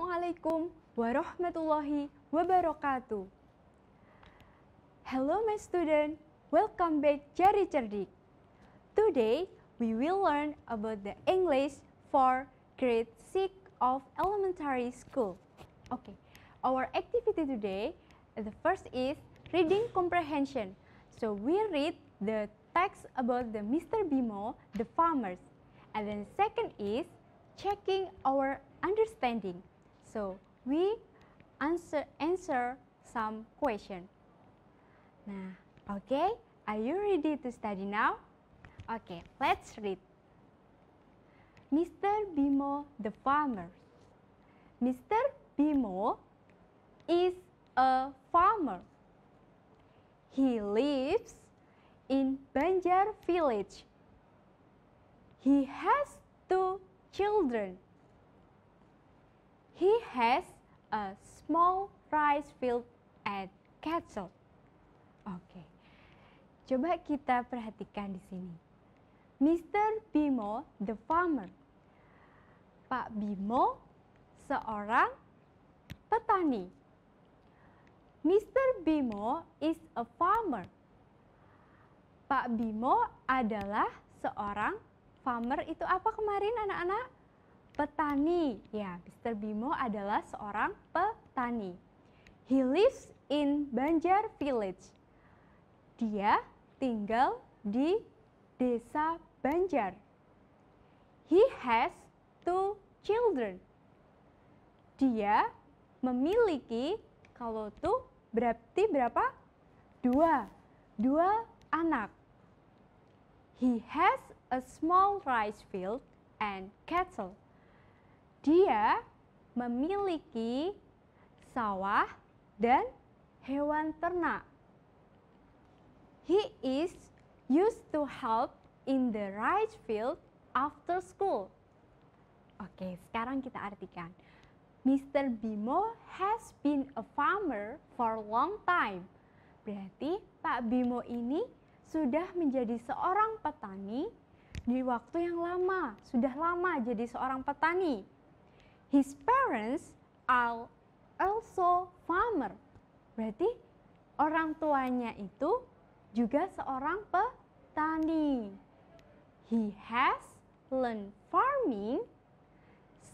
Assalamualaikum warahmatullahi wabarakatuh. Hello my student, welcome back Jari Cerdik. Today we will learn about the English for grade 6 of elementary school. Okay, our activity today, the first is reading comprehension. So we read the text about the Mr. Bimo, the farmers. And then second is checking our understanding. So we answer some question. Nah, okay, are you ready to study now? Okay, let's read. Mr. Bimo the farmer. Mr. Bimo is a farmer. He lives in Banjar village. He has 2 children. He has a small rice field and cattle. Oke. Coba kita perhatikan di sini. Mr. Bimo the farmer. Pak Bimo seorang petani. Mr. Bimo is a farmer. Pak Bimo adalah seorang farmer. Itu apa kemarin anak-anak? Petani. Ya, Mr. Bimo adalah seorang petani. He lives in Banjar village. Dia tinggal di desa Banjar. He has 2 children. Dia memiliki, kalau tuh berarti berapa? 2 anak. He has a small rice field and cattle. Dia memiliki sawah dan hewan ternak. He is used to help in the rice field after school. Oke, sekarang kita artikan. Mr. Bimo has been a farmer for a long time. Berarti Pak Bimo ini sudah menjadi seorang petani di waktu yang lama. Sudah lama jadi seorang petani. His parents are also farmer. Berarti orang tuanya itu juga seorang petani. He has learned farming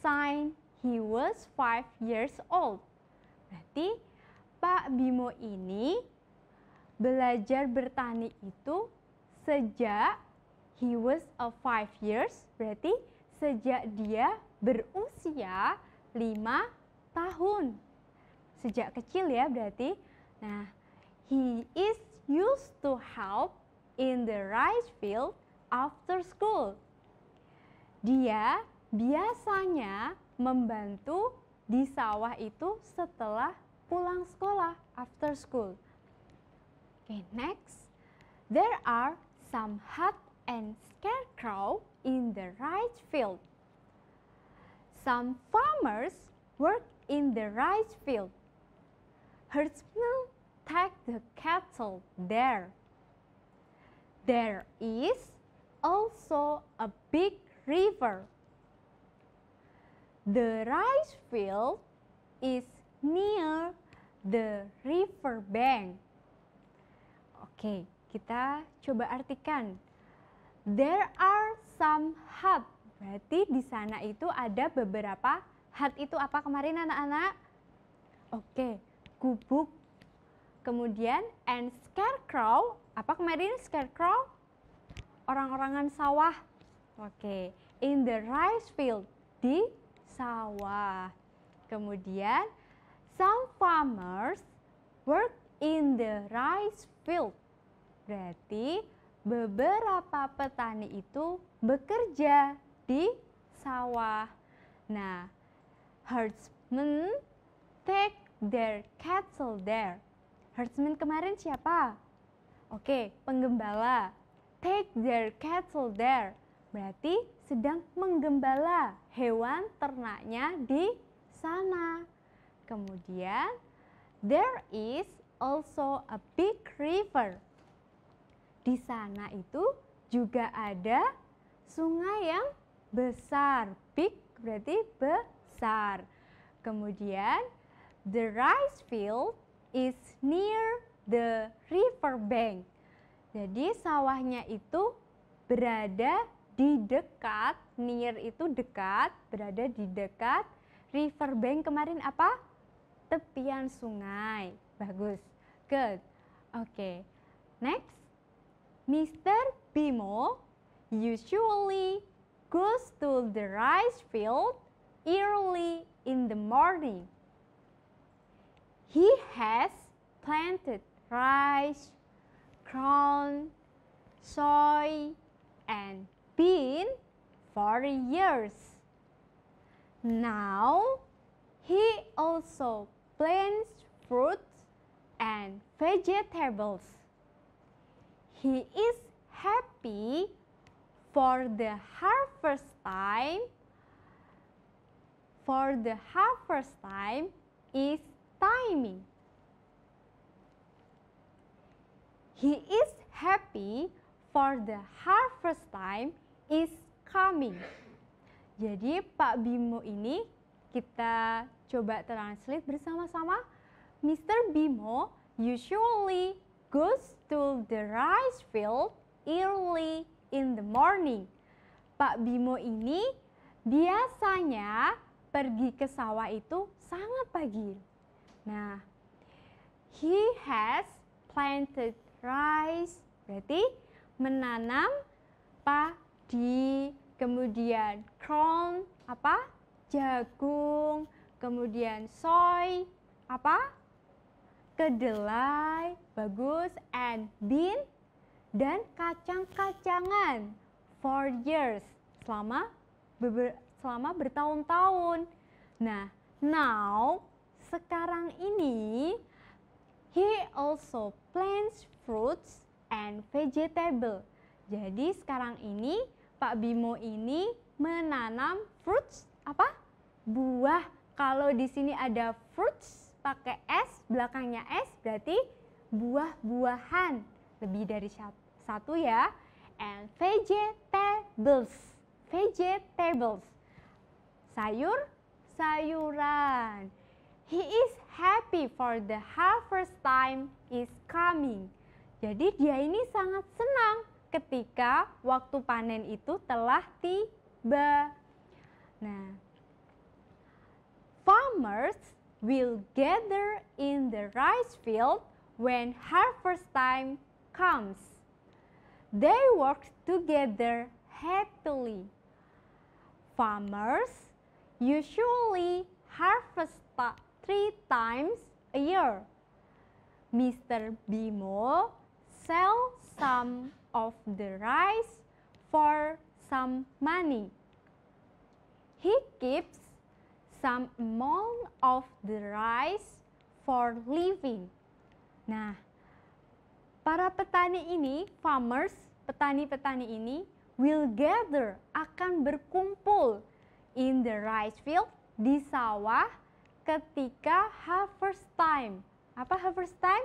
since he was 5 years old. Berarti Pak Bimo ini belajar bertani itu sejak he was 5 years. Berarti sejak dia berusia 5 tahun. Sejak kecil ya berarti. Nah, he is used to help in the rice field after school. Dia biasanya membantu di sawah itu setelah pulang sekolah, after school. Okay, next. There are some hut and scarecrow in the rice field. Some farmers work in the rice field. Herdsmen take the cattle there. There is also a big river. The rice field is near the river bank. Oke, kita coba artikan. There are some hut. Berarti di sana itu ada beberapa hut. Itu apa kemarin anak-anak? Oke, gubuk. Kemudian and scarecrow. Apa kemarin scarecrow? Orang-orangan sawah. Oke, in the rice field. Di sawah. Kemudian some farmers work in the rice field. Berarti beberapa petani itu bekerja di sawah. Nah, herdsmen take their cattle there. Herdsmen kemarin siapa? Oke, penggembala. Take their cattle there. Berarti sedang menggembala hewan ternaknya di sana. Kemudian, there is also a big river. Di sana itu juga ada sungai yang besar. Big berarti besar. Kemudian, the rice field is near the river bank. Jadi sawahnya itu berada di dekat, near itu dekat, berada di dekat river bank. Kemarin apa? Tepian sungai. Bagus. Good. Oke. Next. Mr. Bimo usually goes to the rice field early in the morning. He has planted rice, corn, soy, and bean for years. Now, he also plants fruits and vegetables. He is happy for the harvest time. For the harvest time is timing. He is happy for the harvest time is coming. Jadi Pak Bimo ini kita coba translate bersama-sama. Mr. Bimo usually goes to the rice field early in the morning. Pak Bimo ini biasanya pergi ke sawah itu sangat pagi. Nah, he has planted rice, berarti menanam padi, kemudian corn, apa? Jagung, kemudian soy, apa? Kedelai, bagus, and bean, dan kacang-kacangan for years, selama bertahun-tahun. Nah, now, sekarang ini, he also plants fruits and vegetable. Jadi sekarang ini Pak Bimo ini menanam fruits, apa? Buah. Kalau di sini ada fruits pakai S, belakangnya S berarti buah-buahan. Lebih dari satu ya. And vegetables. Vegetables. Sayur-sayuran. He is happy for the harvest time is coming. Jadi dia ini sangat senang ketika waktu panen itu telah tiba. Nah, farmers will gather in the rice field when harvest time comes. They work together happily. Farmers usually harvest 3 times a year. Mr. Bimo sells some of the rice for some money. He keeps some amount of the rice for living. Nah, para petani ini, farmers, petani-petani ini will gather, akan berkumpul in the rice field, di sawah ketika harvest time. Apa harvest time?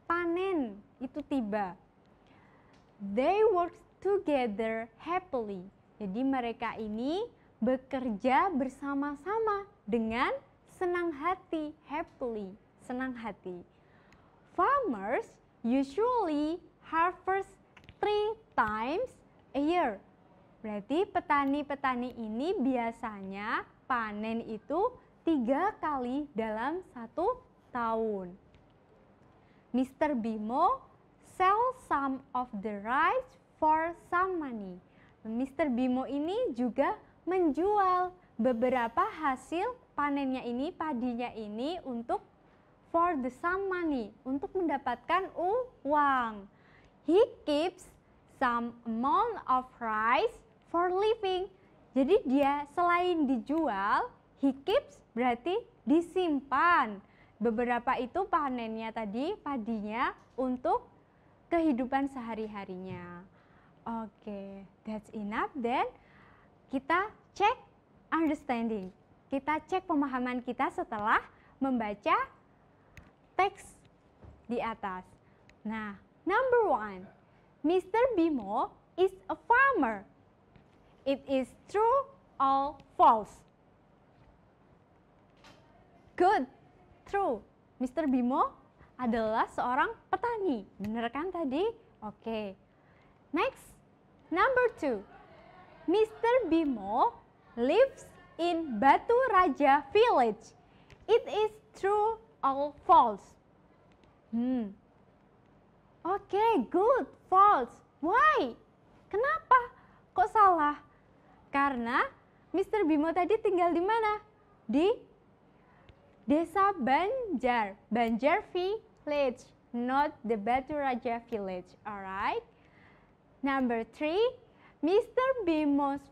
Panen itu tiba. They work together happily. Jadi mereka ini bekerja bersama-sama dengan senang hati, happily, senang hati. Farmers usually harvest 3 times a year. Berarti petani-petani ini biasanya panen itu 3 kali dalam 1 tahun. Mr. Bimo sells some of the rice for some money. Mr. Bimo ini juga menjual beberapa hasil panennya ini, padinya ini untuk for the some money, untuk mendapatkan uang. He keeps some amount of rice for living. Jadi dia selain dijual, he keeps berarti disimpan. Beberapa itu panennya tadi, padinya untuk kehidupan sehari-harinya. Oke, that's enough. Then kita cek understanding. Kita cek pemahaman kita setelah membaca teks di atas. Nah, number 1, Mr. Bimo is a farmer. It is true or false? Good. True. Mr. Bimo adalah seorang petani. Bener kan tadi? Oke. Next, number 2. Mr. Bimo lives in Batu Raja village. It is true or false? Oke, good. False. Why? Kenapa? Kok salah? Karena Mr. Bimo tadi tinggal di mana? Di Desa Banjar. Banjar village, not the Batu Raja village. Alright. Number 3. Mr. Bimo's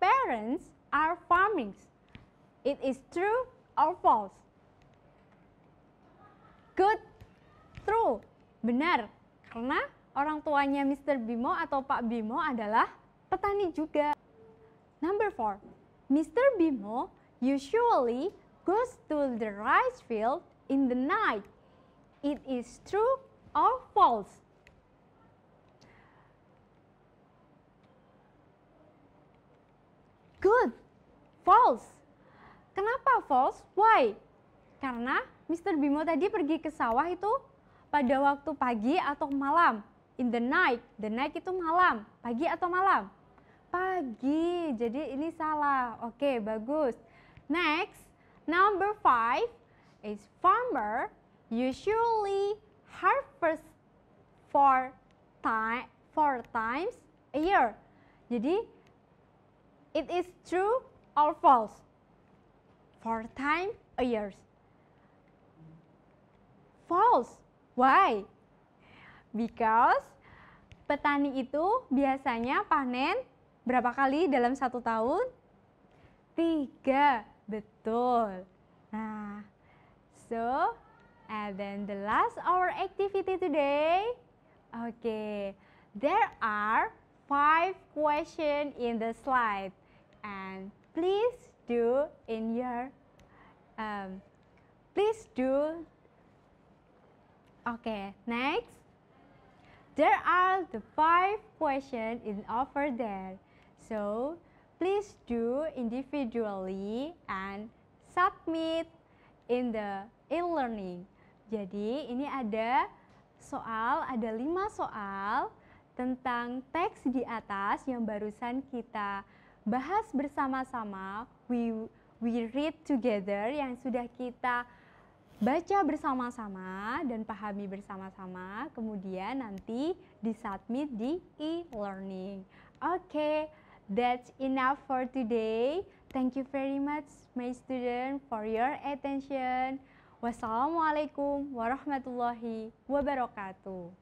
parents are farming. It is true or false? Good. True. Benar. Karena orang tuanya Mr. Bimo atau Pak Bimo adalah petani juga. Number 4. Mr. Bimo usually goes to the rice field in the night. It is true or false? Good. False. Kenapa false? Why? Karena Mr. Bimo tadi pergi ke sawah itu pada waktu pagi atau malam. In the night. The night itu malam. Pagi atau malam? Pagi. Jadi ini salah. Oke, bagus. Next, number 5 is farmer usually harvest four times a year. Jadi, it is true or false? 4 times a year. False. Why? Because petani itu biasanya panen berapa kali dalam 1 tahun? 3. Betul. Nah, so, and then the last our activity today. Okay, there are 5 questions in the slide, and please do in your, Okay, next. There are the 5 questions in over there. So, please do individually and submit in the e-learning. Jadi, ini ada 5 soal tentang teks di atas yang barusan kita bahas bersama-sama. We read together, yang sudah kita baca bersama-sama dan pahami bersama-sama, kemudian nanti disubmit di e-learning. Okay, that's enough for today. Thank you very much, my student, for your attention. Wassalamualaikum warahmatullahi wabarakatuh.